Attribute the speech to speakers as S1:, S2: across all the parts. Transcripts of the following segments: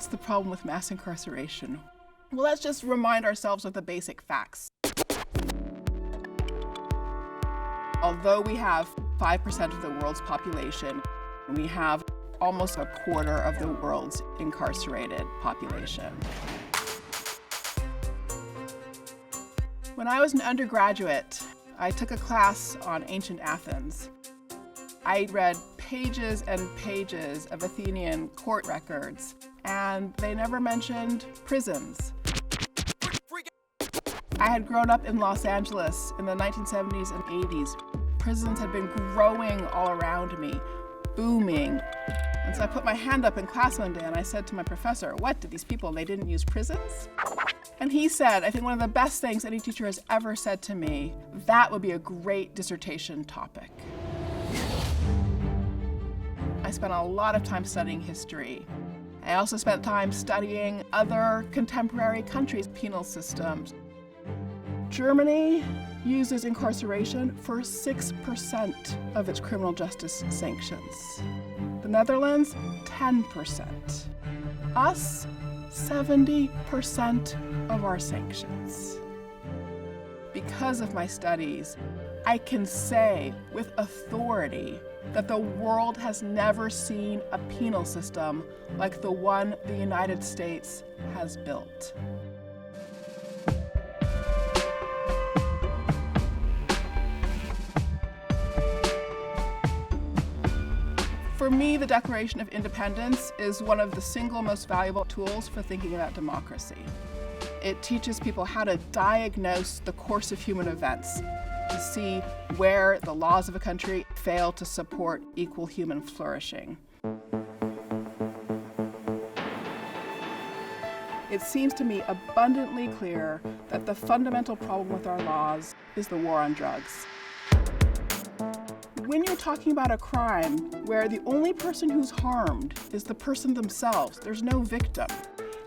S1: What's the problem with mass incarceration? Well, let's just remind ourselves of the basic facts. Although we have 5% of the world's population, we have almost a quarter of the world's incarcerated population. When I was an undergraduate, I took a class on ancient Athens. I read pages and pages of Athenian court records, and they never mentioned prisons. I had grown up in Los Angeles in the 1970s and 80s. Prisons had been growing all around me, booming. And so I put my hand up in class one day and I said to my professor, what, did these people, they didn't use prisons? And he said, I think one of the best things any teacher has ever said to me, that would be a great dissertation topic. I spent a lot of time studying history. I also spent time studying other contemporary countries' penal systems. Germany uses incarceration for 6% of its criminal justice sanctions. The Netherlands, 10%. Us, 70% of our sanctions. Because of my studies, I can say with authority that the world has never seen a penal system like the one the United States has built. For me, the Declaration of Independence is one of the single most valuable tools for thinking about democracy. It teaches people how to diagnose the course of human events, to see where the laws of a country fail to support equal human flourishing. It seems to me abundantly clear that the fundamental problem with our laws is the war on drugs. When you're talking about a crime where the only person who's harmed is the person themselves, there's no victim,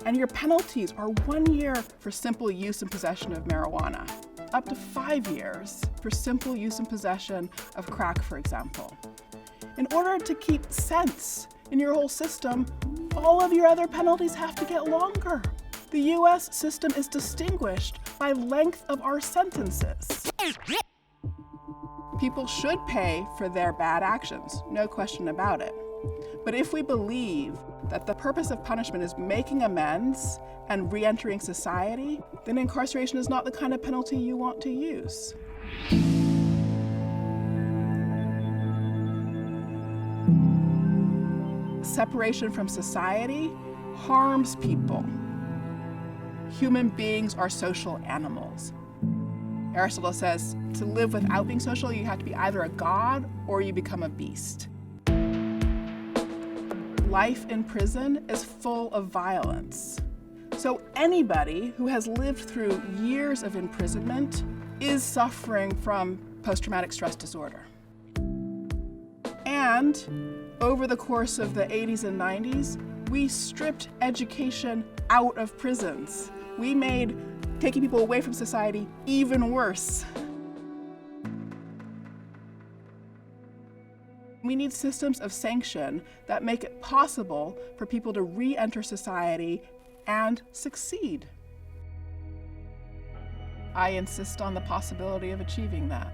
S1: and your penalties are 1 year for simple use and possession of marijuana, up to 5 years for simple use and possession of crack, for example. In order to keep sense in your whole system, all of your other penalties have to get longer. The US system is distinguished by length of our sentences. People should pay for their bad actions, no question about it. But if we believe that the purpose of punishment is making amends and re-entering society, then incarceration is not the kind of penalty you want to use. Separation from society harms people. Human beings are social animals. Aristotle says, to live without being social, you have to be either a god or you become a beast. Life in prison is full of violence. So anybody who has lived through years of imprisonment is suffering from post-traumatic stress disorder. And over the course of the 80s and 90s, we stripped education out of prisons. We made taking people away from society even worse. We need systems of sanction that make it possible for people to re-enter society and succeed. I insist on the possibility of achieving that.